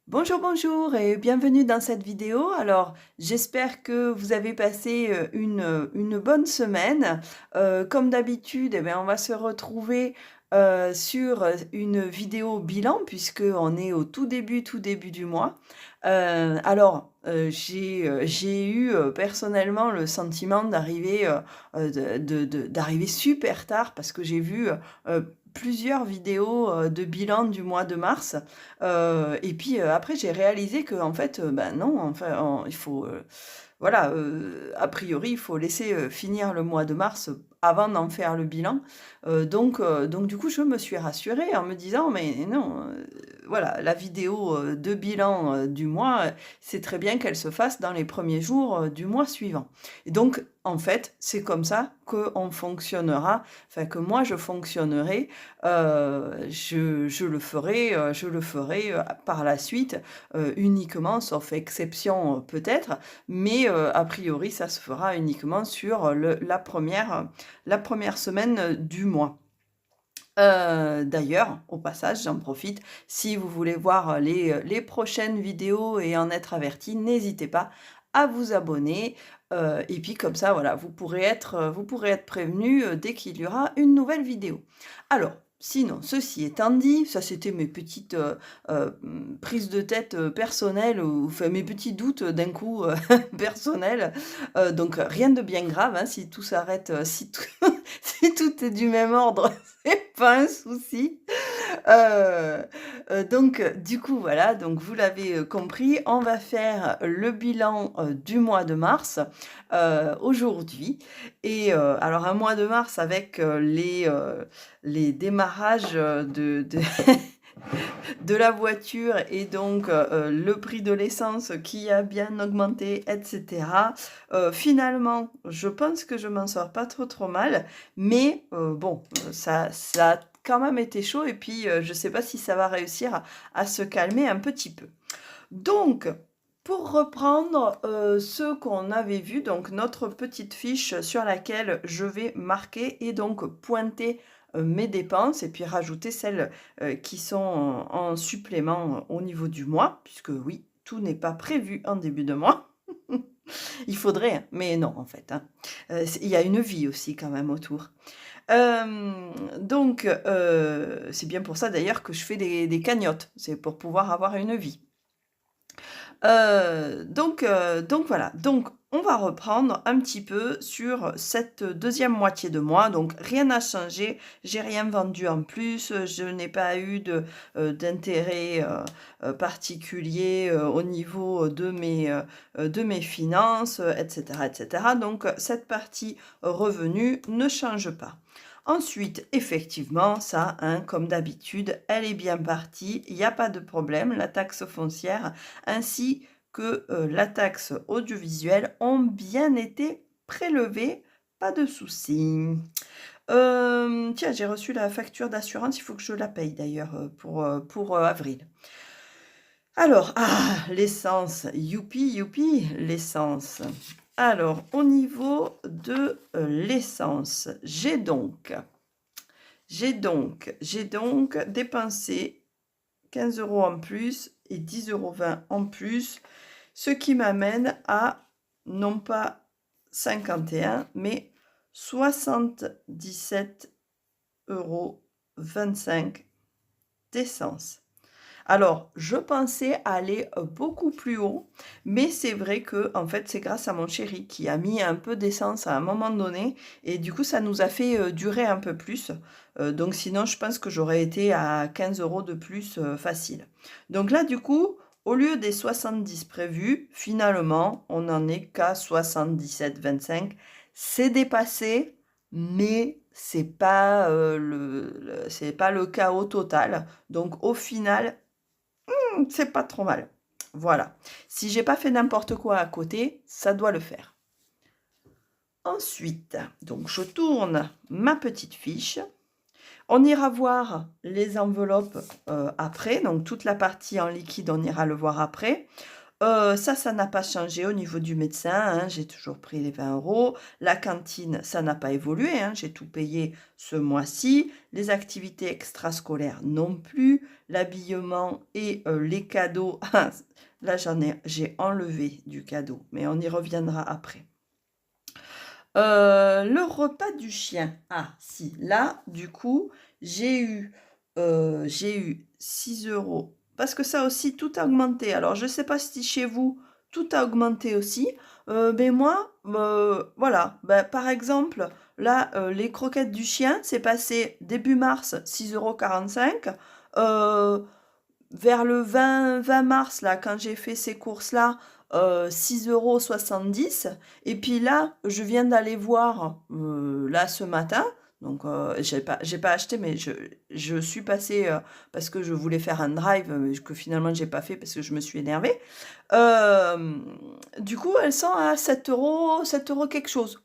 Bonjour, bonjour et bienvenue dans cette vidéo. Alors, j'espère que vous avez passé une bonne semaine. Comme d'habitude, eh bien, on va se retrouver sur une vidéo bilan puisqu'on est au tout début du mois. J'ai eu personnellement le sentiment d'arriver d'arriver super tard parce que j'ai vu plusieurs vidéos de bilan du mois de mars. Et puis, après j'ai réalisé que en fait, ben, non, enfin, il faut, voilà, a priori, il faut laisser, finir le mois de mars avant d'en faire le bilan. Donc du coup, je me suis rassurée en me disant: «Mais non, voilà, la vidéo, de bilan, du mois, c'est très bien qu'elle se fasse dans les premiers jours, du mois suivant». Et donc en fait, c'est comme ça qu'on fonctionnera, enfin que moi je fonctionnerai. Je le ferai, par la suite, uniquement, sauf exception, peut-être, mais a priori, ça se fera uniquement sur, la première semaine, du mois. D'ailleurs, au passage, j'en profite, si vous voulez voir les prochaines vidéos et en être averti, n'hésitez pas à vous abonner, et puis comme ça, voilà, vous pourrez être prévenus, dès qu'il y aura une nouvelle vidéo. Alors, sinon, ceci étant dit, ça c'était mes petites, prises de tête, personnelles ou enfin mes petits doutes, d'un coup, personnels, donc rien de bien grave, hein, si tout s'arrête, si tout si tout est du même ordre, c'est pas un souci. Donc du coup, voilà, donc vous l'avez, compris, on va faire le bilan, du mois de mars, aujourd'hui. Et alors un mois de mars avec, les démarrages, de de la voiture et donc le prix de l'essence qui a bien augmenté et cetera. Finalement, je pense que je m'en sors pas trop mal, mais bon, ça a quand même été chaud et puis, je sais pas si ça va réussir à se calmer un petit peu. Donc, pour reprendre, ce qu'on avait vu, donc notre petite fiche sur laquelle je vais marquer et donc pointer, mes dépenses et puis rajouter celles, qui sont en supplément, au niveau du mois, puisque oui, tout n'est pas prévu en début de mois. Il faudrait, hein, mais non en fait, hein. C'est il y a une vie aussi quand même autour. C'est bien pour ça d'ailleurs que je fais des cagnottes, c'est pour pouvoir avoir une vie. Donc voilà, donc on va reprendre un petit peu sur cette deuxième moitié de mois, donc rien n'a changé, j'ai rien vendu en plus, je n'ai pas eu d'intérêt, particulier, au niveau de mes finances, et cetera. Donc cette partie revenu ne change pas. Ensuite, effectivement, ça, hein, comme d'habitude, elle est bien partie, il y a pas de problème. La taxe foncière ainsi que, la taxe audiovisuelle ont bien été prélevées, pas de souci. Tiens, j'ai reçu la facture d'assurance, il faut que je la paye d'ailleurs, pour avril. Alors, l'essence, youpi, youpi, l'essence. Alors, au niveau de, l'essence, j'ai donc dépensé 15 € en plus et 10,20 € en plus, ce qui m'amène à non pas 51 mais 77,25 € d'essence. Alors, je pensais aller, beaucoup plus haut, mais c'est vrai que en fait, c'est grâce à mon chéri qui a mis un peu d'essence à un moment donné et du coup, ça nous a fait, durer un peu plus. Donc sinon, je pense que j'aurais été à 15 € de plus, facile. Donc là, du coup, au lieu des 70 prévus, finalement, on n'en est qu'à 77,25. C'est dépassé, mais c'est pas le chaos total. Donc au final, c'est pas trop mal. Voilà. Si j'ai pas fait n'importe quoi à côté, ça doit le faire. Ensuite, donc je tourne ma petite fiche. On ira voir les enveloppes, après, donc toute la partie en liquide, on ira le voir après. Ça n'a pas changé au niveau du médecin, hein, j'ai toujours pris les 20 €. La cantine, ça n'a pas évolué, hein, j'ai tout payé ce mois-ci. Les activités extrascolaires non plus. L'habillement et les cadeaux, là j'ai enlevé du cadeau, mais on y reviendra après. Le repas du chien. Ah si, là, du coup, j'ai eu 6 € parce que ça aussi, tout a augmenté. Alors, je ne sais pas si chez vous, tout a augmenté aussi, mais moi, voilà, bah, par exemple, là, les croquettes du chien, c'est passé début mars, 6,45 €. Vers le 20 mars, là, quand j'ai fait ces courses-là, 6,70 € et puis là, je viens d'aller voir, là, ce matin, donc j'ai pas acheté, mais je suis passée, parce que je voulais faire un drive, que finalement j'ai pas fait parce que je me suis énervée. Du coup, elles sont à 7 €, 7 € quelque chose.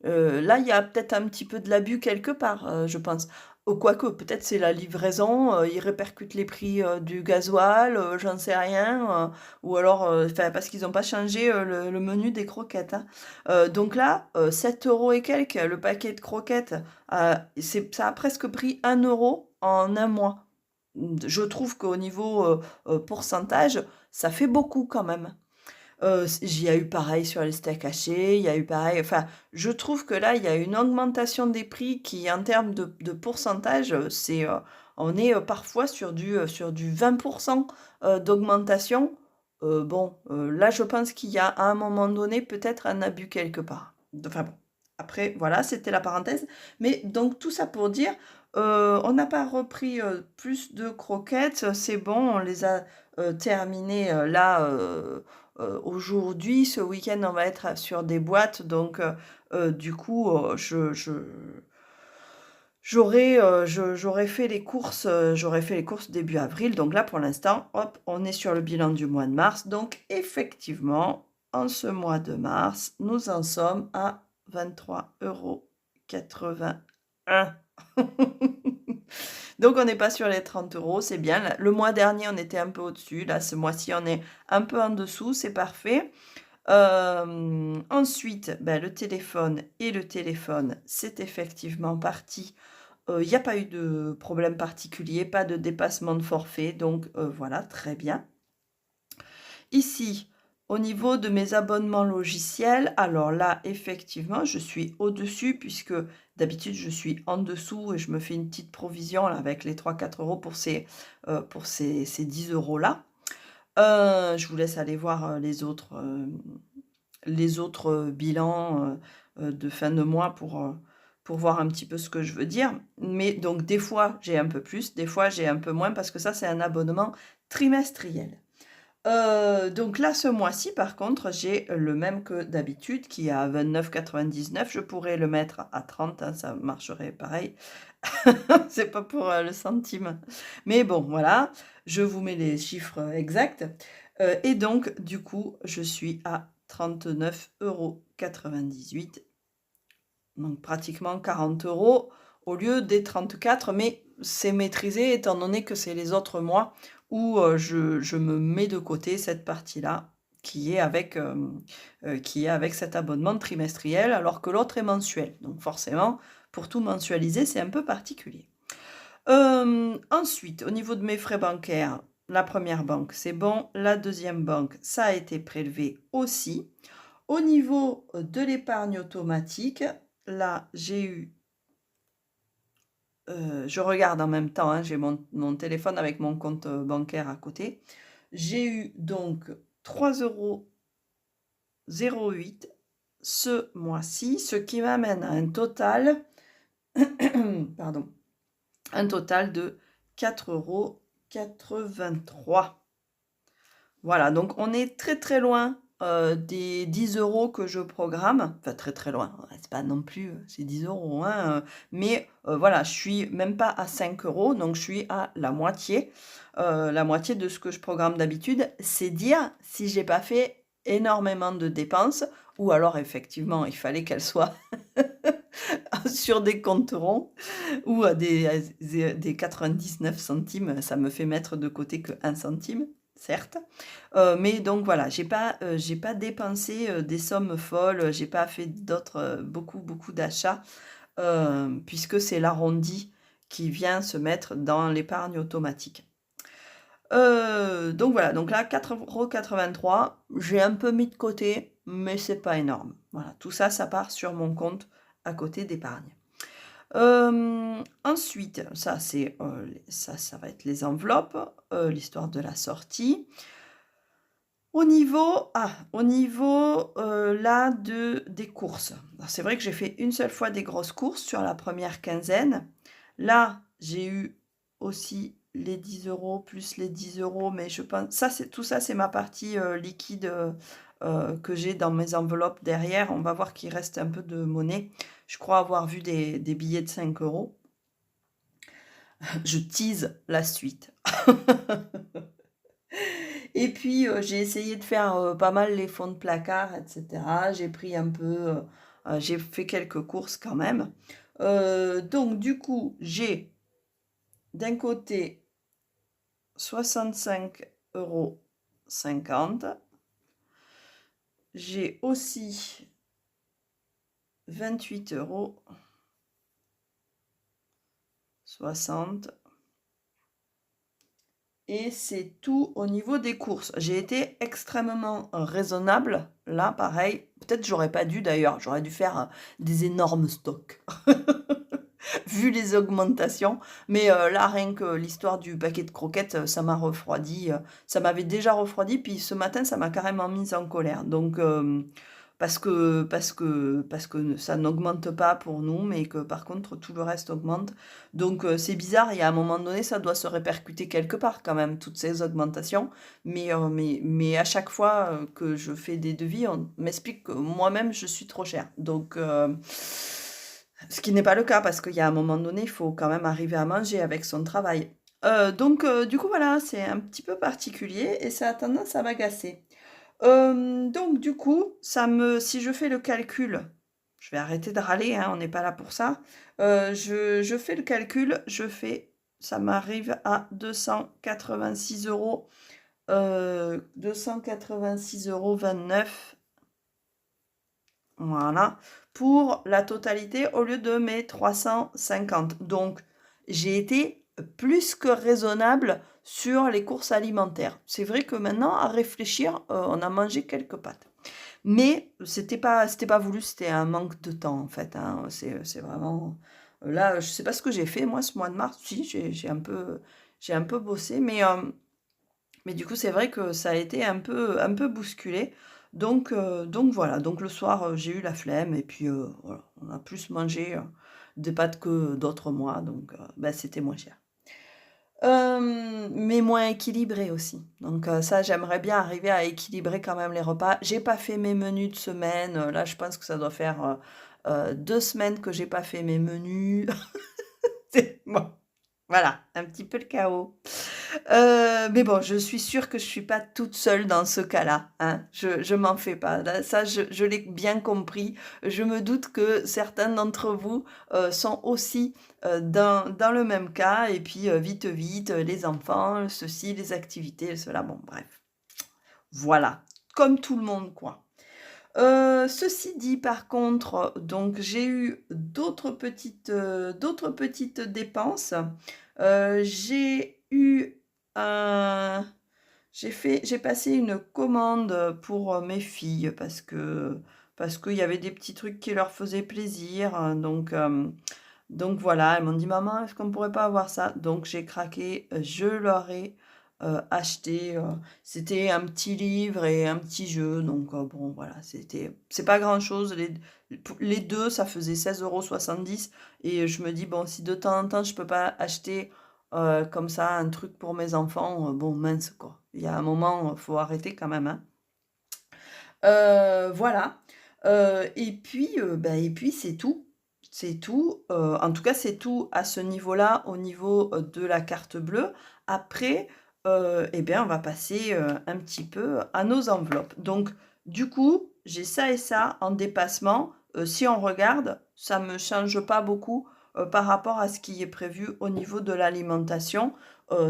Là, il y a peut-être un petit peu de l'abus quelque part, je pense. Quoique, peut-être c'est la livraison, ils répercutent les prix, du gasoil, j'en sais rien, ou alors, enfin, parce qu'ils ont pas changé, le menu des croquettes, hein. Donc là, 7 € et quelques, le paquet de croquettes, ça a presque pris 1 € en un mois. Je trouve qu'au niveau, pourcentage, ça fait beaucoup quand même. Il y a eu pareil sur les steaks hachés, il y a eu pareil, enfin, je trouve que là, il y a une augmentation des prix qui, en termes de pourcentage, on est, parfois sur du 20 d'augmentation. Bon, là, je pense qu'il y a, à un moment donné, peut-être un abus quelque part. Enfin bon, après, voilà, c'était la parenthèse. Mais donc tout ça pour dire, on n'a pas repris, plus de croquettes, c'est bon, on les a, terminées, là, aujourd'hui. Ce week-end, on va être sur des boîtes, donc du coup, j'aurais fait les courses début avril. Donc là, pour l'instant, hop, on est sur le bilan du mois de mars. Donc effectivement, en ce mois de mars, nous en sommes à 23,81 €. Donc on n'est pas sur les 30 €, c'est bien. Le mois dernier, on était un peu au-dessus. Là, ce mois-ci, on est un peu en dessous, c'est parfait. Ensuite, bah, le téléphone, c'est effectivement parti. Il y a pas eu de problème particulier, pas de dépassement de forfait, donc voilà, très bien. Ici, au niveau de mes abonnements logiciels, alors là, effectivement, je suis au-dessus puisque d'habitude, je suis en dessous et je me fais une petite provision là avec les 3-4 € pour ces 10 € là. Je vous laisse aller voir, les autres, bilans, de fin de mois pour voir un petit peu ce que je veux dire. Mais donc des fois, j'ai un peu plus, des fois, j'ai un peu moins parce que ça, c'est un abonnement trimestriel. Donc là, ce mois-ci, par contre, j'ai le même que d'habitude qui est à 29,99 €. Je pourrais le mettre à 30, hein, ça marcherait pareil. C'est pas pour, le centime. Mais bon, voilà, je vous mets les chiffres, exacts. Et donc du coup, je suis à 39,98 €, donc pratiquement 40 € au lieu des 34, mais c'est maîtrisé étant donné que c'est les autres mois où, je me mets de côté cette partie-là qui est avec cet abonnement trimestriel alors que l'autre est mensuel. Donc forcément, pour tout mensualiser, c'est un peu particulier. Ensuite, au niveau de mes frais bancaires, la première banque, c'est bon. La deuxième banque, ça a été prélevé aussi. Au niveau, de l'épargne automatique, là, j'ai eu, je regarde en même temps, hein, j'ai mon téléphone avec mon compte, bancaire à côté. J'ai eu donc 3,08 € ce mois-ci, ce qui m'amène à un total pardon, un total de 4,83 €. Voilà, donc on est très, très loin, des 10 € que je programme. Enfin très, très loin, ouais, c'est pas non plus, c'est 10 €, hein, mais voilà, je suis même pas à 5 €, donc je suis à la moitié de ce que je programme d'habitude. C'est dire si j'ai pas fait énormément de dépenses ou alors effectivement, il fallait qu'elles soient sur des comptes ronds ou à des 99 centimes, ça me fait mettre de côté que 1 centime. certes. Mais donc voilà, j'ai pas dépensé, des sommes folles, j'ai pas fait d'autres, beaucoup d'achats, puisque c'est l'arrondi qui vient se mettre dans l'épargne automatique. Donc voilà, donc là 4,83 €, j'ai un peu mis de côté, mais c'est pas énorme. Voilà, tout ça, ça part sur mon compte à côté d'épargne. Ensuite, ça c'est, ça va être les enveloppes, l'histoire de la sortie. Au niveau, là des courses. Alors c'est vrai que j'ai fait une seule fois des grosses courses sur la première quinzaine. Là, j'ai eu aussi les 10 € plus les 10 €, mais je pense ça c'est tout ça, c'est ma partie, liquide, que j'ai dans mes enveloppes derrière. On va voir qu'il reste un peu de monnaie. Je crois avoir vu des billets de 5 €. Je tease la suite. Et puis, j'ai essayé de faire, pas mal les fonds de placard et cetera. J'ai pris un peu, j'ai fait quelques courses quand même. Donc du coup, j'ai d'un côté 65,50 €. J'ai aussi 28,60 €. Et c'est tout au niveau des courses. J'ai été extrêmement raisonnable. Là, pareil, peut-être j'aurais pas dû d'ailleurs, j'aurais dû faire, des énormes stocks, vu les augmentations. Mais, là, rien que l'histoire du paquet de croquettes, ça m'a refroidi, ça m'avait déjà refroidi, puis ce matin, ça m'a carrément mise en colère. Donc, parce que ça n'augmente pas pour nous, mais que par contre tout le reste augmente. Donc, c'est bizarre, il y a un moment donné, ça doit se répercuter quelque part quand même, toutes ces augmentations. Mais à chaque fois, que je fais des devis, on m'explique que moi-même je suis trop chère. Donc, ce qui n'est pas le cas parce qu'il y a un moment donné, il faut quand même arriver à manger avec son travail. Donc, du coup voilà, c'est un petit peu particulier et ça a tendance à m'agacer. Donc du coup, si je fais le calcul, je vais arrêter de râler, hein, on n'est pas là pour ça. Je fais le calcul, ça m'arrive à 286 €, 286,29 €, voilà, pour la totalité au lieu de mes 350. Donc j'ai été plus que raisonnable sur les courses alimentaires. C'est vrai que maintenant, à réfléchir, on a mangé quelques pâtes. Mais c'était pas voulu, c'était un manque de temps en fait, hein. C'est vraiment, là, je sais pas ce que j'ai fait moi ce mois de mars. Si, j'ai un peu bossé, mais du coup, c'est vrai que ça a été un peu bousculé. Donc voilà, donc le soir, j'ai eu la flemme et puis, voilà, on a plus mangé, des pâtes que d'autres mois, donc bah, c'était moins cher. Mais moins équilibré aussi. Donc, ça, j'aimerais bien arriver à équilibrer quand même les repas. J'ai pas fait mes menus de semaine, là, je pense que ça doit faire, 2 semaines que j'ai pas fait mes menus. C'est bon, voilà, un petit peu le chaos. Mais bon, je suis sûre que je suis pas toute seule dans ce cas-là, hein. Je m'en fais pas. Là, ça, je l'ai bien compris. Je me doute que certains d'entre vous, sont aussi, dans le même cas et puis, vite, vite, les enfants, ceci, les activités, cela, bon bref. Voilà, comme tout le monde, quoi. Ceci dit, par contre, donc j'ai eu d'autres petites dépenses. J'ai eu un j'ai passé une commande, pour, mes filles parce qu'il y avait des petits trucs qui leur faisaient plaisir, donc voilà, elles m'ont dit: «Maman, est-ce qu'on pourrait pas avoir ça?» Donc j'ai craqué, je leur ai, acheté, c'était un petit livre et un petit jeu, donc bon voilà, c'est pas grand-chose, les 2 ça faisait 16,70 € et je me dis: «Bon, si de temps en temps je peux pas acheter, comme ça un truc pour mes enfants, bon mince quoi». Il y a un moment, faut arrêter quand même, hein. Voilà, et puis c'est tout. C'est tout, en tout cas, c'est tout à ce niveau-là, au niveau, de la carte bleue. Après, et bien, on va passer, un petit peu à nos enveloppes. Donc du coup, j'ai ça et ça en dépassement. Si on regarde, ça me change pas beaucoup, par rapport à ce qui est prévu au niveau de l'alimentation.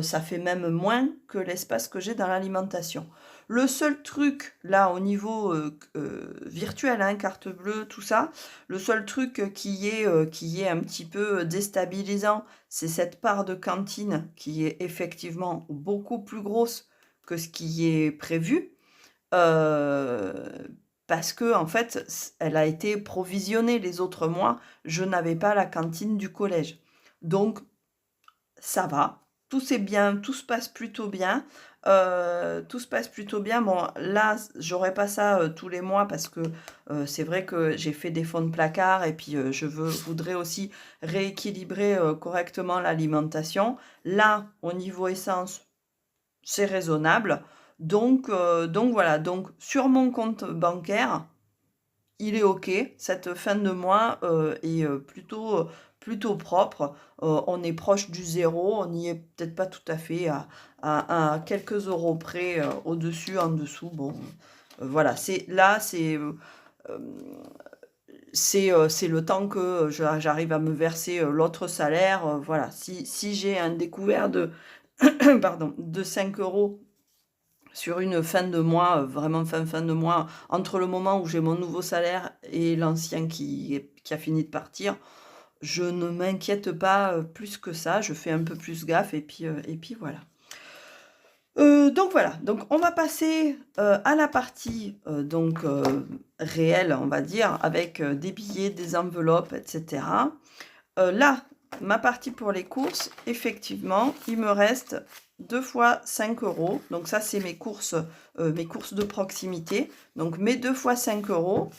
Ça fait même moins que l'espace que j'ai dans l'alimentation. Le seul truc là au niveau, virtuel, hein, carte bleue, tout ça, le seul truc qui est un petit peu déstabilisant, c'est cette part de cantine qui est effectivement beaucoup plus grosse que ce qui est prévu. Parce que en fait, elle a été provisionnée les autres mois, je n'avais pas la cantine du collège. Donc ça va, tout c'est bien, tout se passe plutôt bien, tout se passe plutôt bien. Bon là, j'aurai pas ça, tous les mois parce que, c'est vrai que j'ai fait des fonds de placard et puis, je voudrais aussi rééquilibrer, correctement l'alimentation. Là, au niveau essence, c'est raisonnable. Donc voilà, donc sur mon compte bancaire, il est OK. Cette fin de mois, est, plutôt propre. On est proche du zéro, on n'y est peut-être pas tout à fait à quelques euros près, au-dessus, en dessous. Bon, voilà, c'est le temps que j'arrive à me verser, l'autre salaire, voilà. Si j'ai un découvert de pardon, de 5 euros sur une fin de mois, vraiment fin de mois, entre le moment où j'ai mon nouveau salaire et l'ancien qui a fini de partir, je ne m'inquiète pas, plus que ça. Je fais un peu plus gaffe et puis voilà. Donc voilà, donc on va passer, à la partie, donc réelle, on va dire, avec, des billets, des enveloppes et cetera. Là, ma partie pour les courses, effectivement, il me reste 2 fois 5 euros. Donc ça, c'est mes courses de proximité. Donc mes 2 fois 5 euros,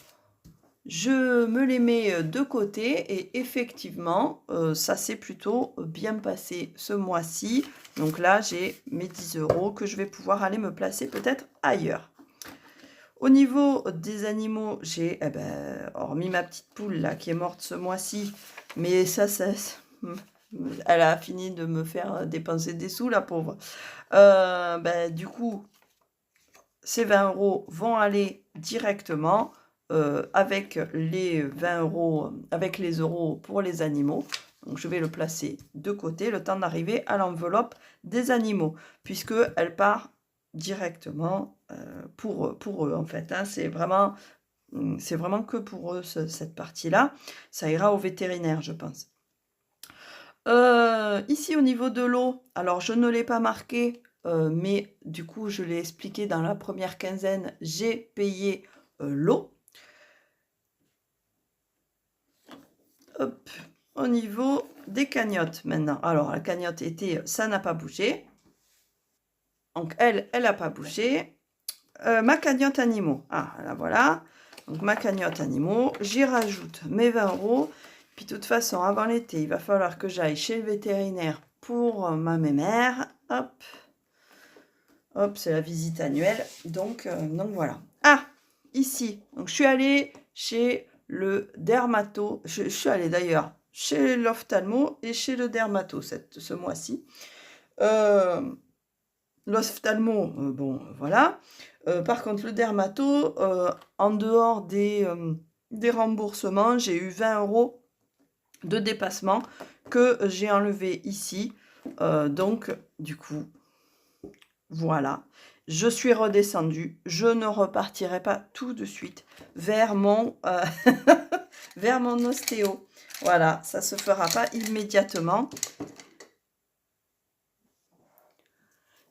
je me les mets, de côté et effectivement, ça s'est plutôt bien passé ce mois-ci. Donc là, j'ai mes 10 euros que je vais pouvoir aller me placer peut-être ailleurs. Au niveau des animaux, j'ai, hormis ma petite poule là qui est morte ce mois-ci, mais ça, elle a fini de me faire dépenser des sous, la pauvre. Du coup, ces 20 euros vont aller directement avec les 20 euros, avec les euros pour les animaux. Donc, je vais le placer de côté, le temps d'arriver à l'enveloppe des animaux, puisqu'elle part directement pour eux, en fait. Hein. C'est vraiment que pour eux, cette partie-là. Ça ira au vétérinaire, je pense. Ici, au niveau de l'eau, alors je ne l'ai pas marqué, mais du coup, je l'ai expliqué dans la première quinzaine, j'ai payé l'eau. Hop, au niveau des cagnottes maintenant. Alors, la cagnotte été, ça n'a pas bougé. Donc, elle n'a pas bougé. Ma cagnotte animaux. Ah, là voilà. Donc, ma cagnotte animaux, j'y rajoute mes 20 euros. Puis, de toute façon, avant l'été, il va falloir que j'aille chez le vétérinaire pour ma mémère. Hop. Hop, c'est la visite annuelle. Donc voilà. Ah, ici. Donc, je suis allée chez le dermato. Je suis allée d'ailleurs chez l'ophtalmo et chez le dermato ce mois-ci. L'ophtalmo, bon, voilà. Par contre, le dermato, en dehors des remboursements, j'ai eu 20 euros de dépassement que j'ai enlevé ici. Donc, du coup, voilà. Je suis redescendue. Je ne repartirai pas tout de suite vers mon, vers mon ostéo. Voilà, ça se fera pas immédiatement.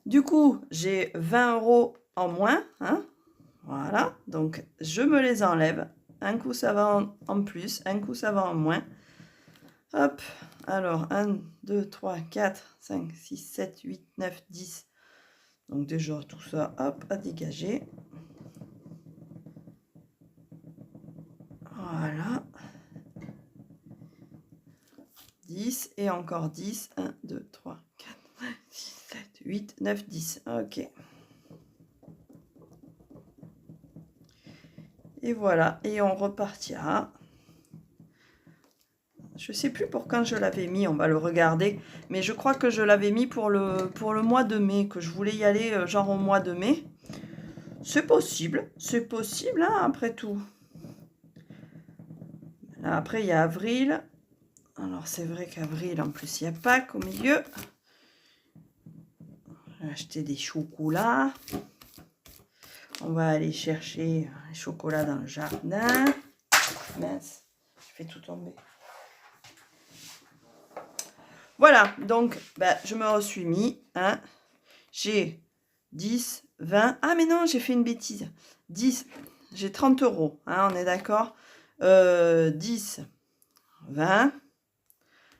Du coup, j'ai 20 euros en moins. Hein, voilà, donc je me les enlève. Un coup, ça va en plus. Un coup, ça va en moins. Hop, alors 1, 2, 3, 4, 5, 6, 7, 8, 9, 10. Donc déjà, tout ça, hop, à dégager. Voilà. 10 et encore 10. 1, 2, 3, 4, 5, 6, 7, 8, 9, 10. Ok. Et voilà. Et on repartira. Je sais plus pour quand je l'avais mis, on va le regarder. Mais je crois que je l'avais mis pour le mois de mai, que je voulais y aller genre au mois de mai. C'est possible, hein, après tout. Après, il y a avril. Alors, c'est vrai qu'avril, en plus, il y a Pâques au milieu. J'ai acheté des chocolats. On va aller chercher les chocolats dans le jardin. Mince, je fais tout tomber. Voilà, donc, je me suis mis. Hein, j'ai 10, 20. Ah, mais non, j'ai fait une bêtise. 10, j'ai 30 €. Hein, on est d'accord, 10, 20.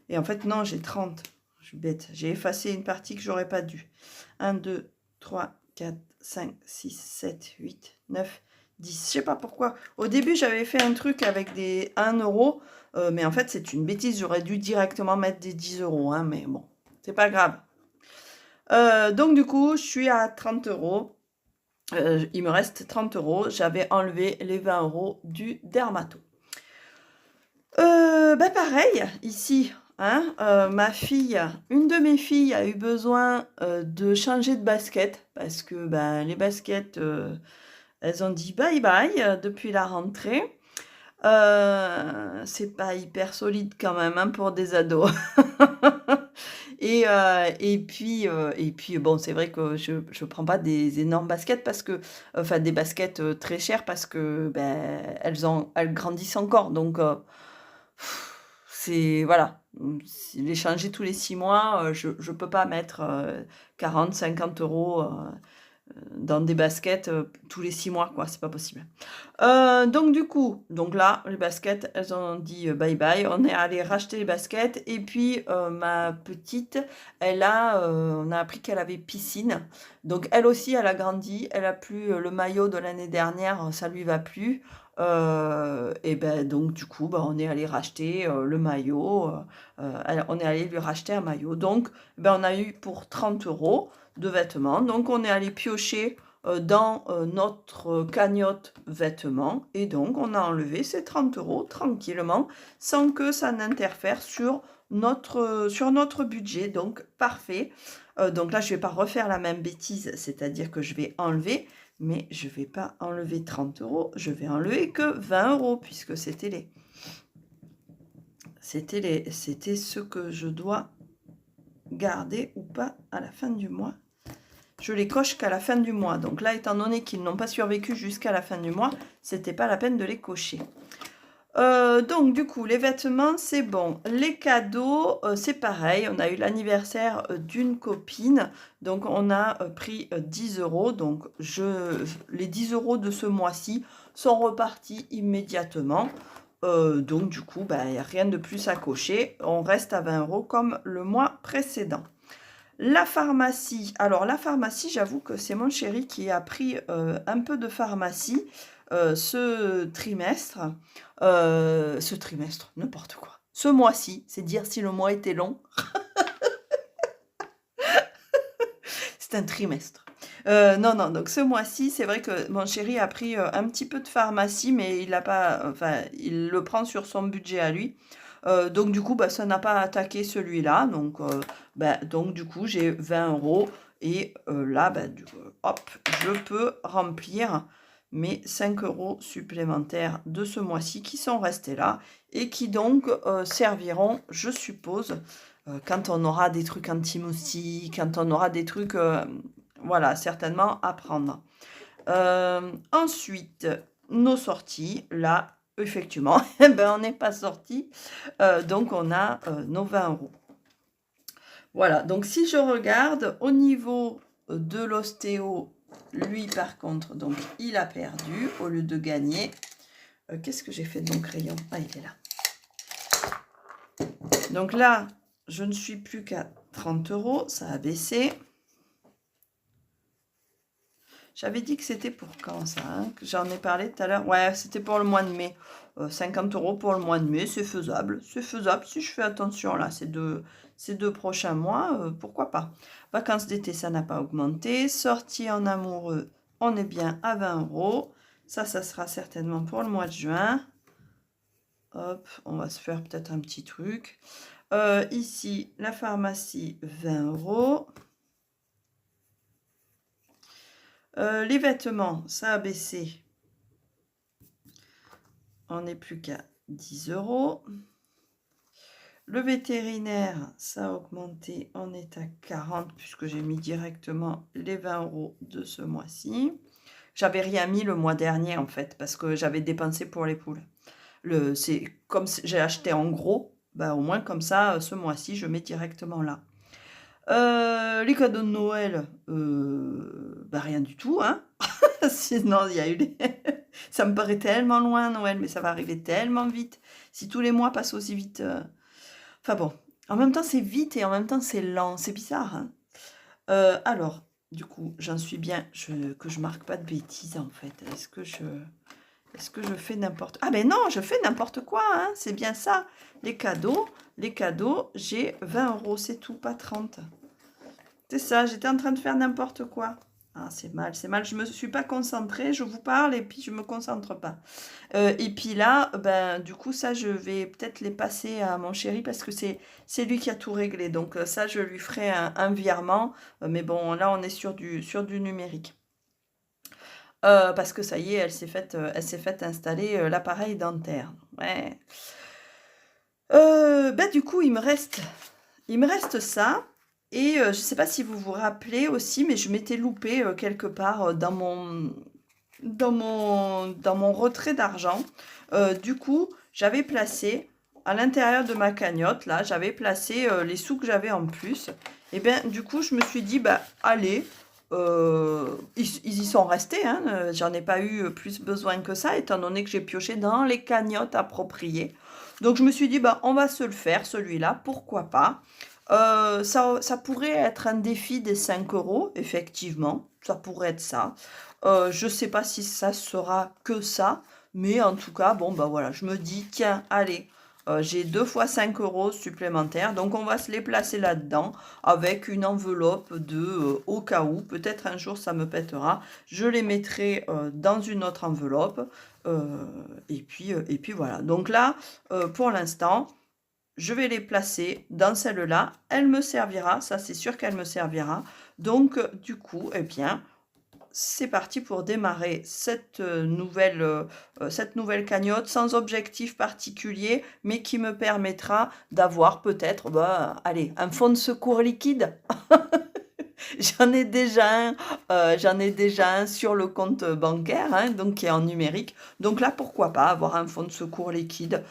Et en fait, non, j'ai 30. Je suis bête. J'ai effacé une partie que j'aurais pas dû. 1, 2, 3, 4, 5, 6, 7, 8, 9, 10. Je sais pas pourquoi. Au début, j'avais fait un truc avec des 1 €. Mais en fait, c'est une bêtise. J'aurais dû directement mettre des 10 €. Hein, mais bon, c'est pas grave. Donc, du coup, je suis à 30 €. Il me reste 30 €. J'avais enlevé les 20 € du dermato. Pareil, ici, hein, ma fille, une de mes filles a eu besoin de changer de basket parce que les baskets, elles ont dit bye bye depuis la rentrée. C'est pas hyper solide quand même hein, pour des ados. Et puis bon, c'est vrai que je prends pas des énormes baskets parce que, enfin des baskets très chères parce que elles grandissent encore donc. C'est voilà, les changer tous les 6 mois, je peux pas mettre, 40-50 € dans des baskets, tous les 6 mois quoi, c'est pas possible. Donc du coup, donc là, les baskets, elles ont dit, bye bye. On est allé racheter les baskets et puis, ma petite, on a appris qu'elle avait piscine. Donc elle aussi, elle a grandi, elle a plus, le maillot de l'année dernière, ça lui va plus. Donc du coup, on est allé racheter, le maillot, on est allé lui racheter un maillot. Donc on a eu pour 30 € de vêtements. Donc on est allé piocher dans notre cagnotte vêtements et donc on a enlevé ces 30 € tranquillement sans que ça n'interfère sur notre budget. Donc parfait. Donc là je vais pas refaire la même bêtise, c'est-à-dire que je vais enlever, mais je vais pas enlever 30 €, je vais enlever que 20 € puisque c'était ce que je dois garder ou pas à la fin du mois. Je les coche qu'à la fin du mois. Donc là, étant donné qu'ils n'ont pas survécu jusqu'à la fin du mois, c'était pas la peine de les cocher. Donc du coup, les vêtements, c'est bon. Les cadeaux, c'est pareil. On a eu l'anniversaire d'une copine. Donc on a pris 10 €. Donc les 10 € de ce mois-ci sont repartis immédiatement. Donc du coup, il n'y a rien de plus à cocher. On reste à 20 € comme le mois précédent. La pharmacie. Alors la pharmacie, j'avoue que c'est mon chéri qui a pris un peu de pharmacie ce trimestre. N'importe quoi. Ce mois-ci, c'est dire si le mois était long. C'est un trimestre. Non, donc ce mois-ci, c'est vrai que mon chéri a pris un petit peu de pharmacie, mais il le prend sur son budget à lui. Donc du coup, ça n'a pas attaqué celui-là. Donc du coup, j'ai 20 € et là, hop, je peux remplir mes 5 € supplémentaires de ce mois-ci qui sont restés là et qui donc serviront, je suppose, quand on aura des trucs anti-moustiques, quand on aura des trucs, voilà, certainement à prendre. Ensuite, nos sorties, là, effectivement, on n'est pas sorti, donc on a nos 20 €. Voilà, donc si je regarde au niveau de l'ostéo, lui par contre, donc il a perdu au lieu de gagner. Qu'est-ce que j'ai fait de mon crayon? Ah, il est là. Donc là, je ne suis plus qu'à 30 €, ça a baissé. J'avais dit que c'était pour quand ça hein, que j'en ai parlé tout à l'heure. Ouais, c'était pour le mois de mai. 50 € pour le mois de mai, c'est faisable. C'est faisable si je fais attention là, ces deux prochains mois, pourquoi pas. Vacances d'été, ça n'a pas augmenté. Sortie en amoureux, on est bien à 20 €. Ça sera certainement pour le mois de juin. Hop, on va se faire peut-être un petit truc. Ici, la pharmacie, 20 €. Les vêtements, ça a baissé. On n'est plus qu'à 10 €. Le vétérinaire, ça a augmenté, on est à 40 puisque j'ai mis directement les 20 € de ce mois-ci. J'avais rien mis le mois dernier en fait, parce que j'avais dépensé pour les poules. C'est comme j'ai acheté en gros, bah, au moins comme ça, ce mois-ci, je mets directement là. Les cadeaux de Noël, bah, rien du tout, hein. Sinon, il y a eu les ça me paraît tellement loin Noël, mais ça va arriver tellement vite. Si tous les mois passent aussi vite, enfin bon. En même temps, c'est vite et en même temps, c'est lent. C'est bizarre, hein. Alors, du coup, j'en suis bien que je marque pas de bêtises, en fait. Est-ce que je fais n'importe... Ah ben non, je fais n'importe quoi, hein, c'est bien ça. Les cadeaux, j'ai 20 €, c'est tout, pas 30. C'est ça, j'étais en train de faire n'importe quoi. Ah, c'est mal, c'est mal. Je me suis pas concentrée, je vous parle et puis je me concentre pas. Et puis là, ben, du coup, ça, je vais peut-être les passer à mon chéri parce que c'est lui qui a tout réglé. Donc ça, je lui ferai un virement. Mais bon, là, on est sur du numérique. Parce que ça y est, elle s'est faite installer l'appareil dentaire. Ouais. Bah, du coup, il me reste ça. Et je ne sais pas si vous vous rappelez aussi, mais je m'étais loupée quelque part dans mon retrait d'argent. Du coup, j'avais placé à l'intérieur de ma cagnotte, là, j'avais placé les sous que j'avais en plus. Et bien, du coup, je me suis dit, bah, allez, ils y sont restés, hein, j'en ai pas eu plus besoin que ça, étant donné que j'ai pioché dans les cagnottes appropriées. Donc, je me suis dit, bah, on va se le faire, celui-là, pourquoi pas. Ça pourrait être un défi des 5 €, effectivement, ça pourrait être ça. Je sais pas si ça sera que ça, mais en tout cas, bon, bah, voilà, je me dis: «Tiens, allez, j'ai 2 fois 5 € supplémentaires, donc on va se les placer là-dedans avec une enveloppe au cas où, peut-être un jour ça me pètera». Je les mettrai, dans une autre enveloppe, et puis voilà. Donc là, pour l'instant, je vais les placer dans celle-là. Elle me servira, ça c'est sûr qu'elle me servira. Donc du coup, eh bien, c'est parti pour démarrer cette nouvelle cagnotte sans objectif particulier, mais qui me permettra d'avoir peut-être, bah, allez, un fonds de secours liquide. J'en ai déjà un sur le compte bancaire, hein, donc qui est en numérique. Donc là, pourquoi pas avoir un fonds de secours liquide,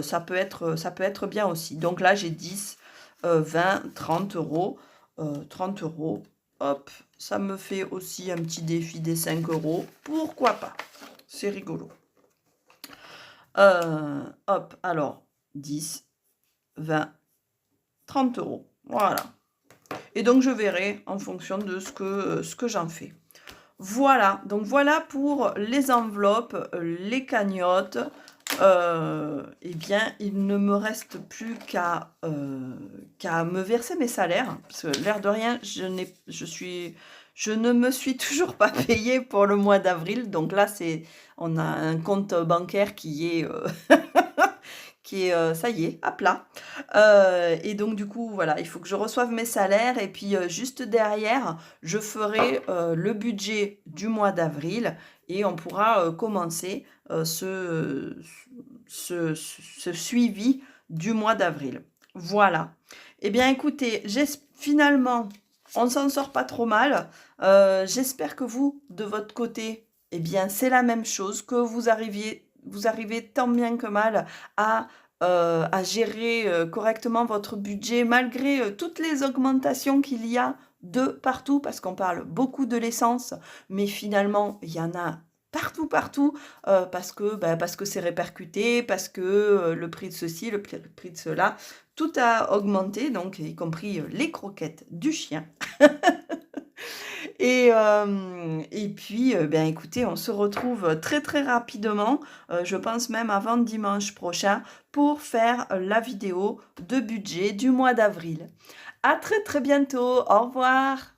ça peut être bien aussi. Donc là, j'ai 10, 20, 30 €, 30 €, hop, ça me fait aussi un petit défi des 5 €, pourquoi pas? C'est rigolo. Hop, alors 10, 20, 30 €, voilà. Et donc je verrai en fonction de ce que j'en fais. Voilà, donc voilà pour les enveloppes, les cagnottes. Eh bien, il ne me reste plus qu'à me verser mes salaires, parce que l'air de rien, je ne me suis toujours pas payée pour le mois d'avril. Donc là, on a un compte bancaire qui est, ça y est, à plat. Et donc du coup, voilà, il faut que je reçoive mes salaires et puis, juste derrière, je ferai, le budget du mois d'avril et on pourra, commencer, ce suivi du mois d'avril. Voilà. Eh bien écoutez, finalement, on s'en sort pas trop mal. J'espère que vous, de votre côté, eh bien, c'est la même chose, que vous arrivez tant bien que mal à gérer, correctement votre budget malgré, toutes les augmentations qu'il y a de partout. Parce qu'on parle beaucoup de l'essence, mais finalement, il y en a partout, partout, parce que c'est répercuté, parce que, le prix de ceci, le prix de cela, tout a augmenté, donc y compris, les croquettes du chien. Et puis, ben, écoutez, on se retrouve très, très rapidement, je pense même avant dimanche prochain pour faire la vidéo de budget du mois d'avril. À très, très bientôt. Au revoir.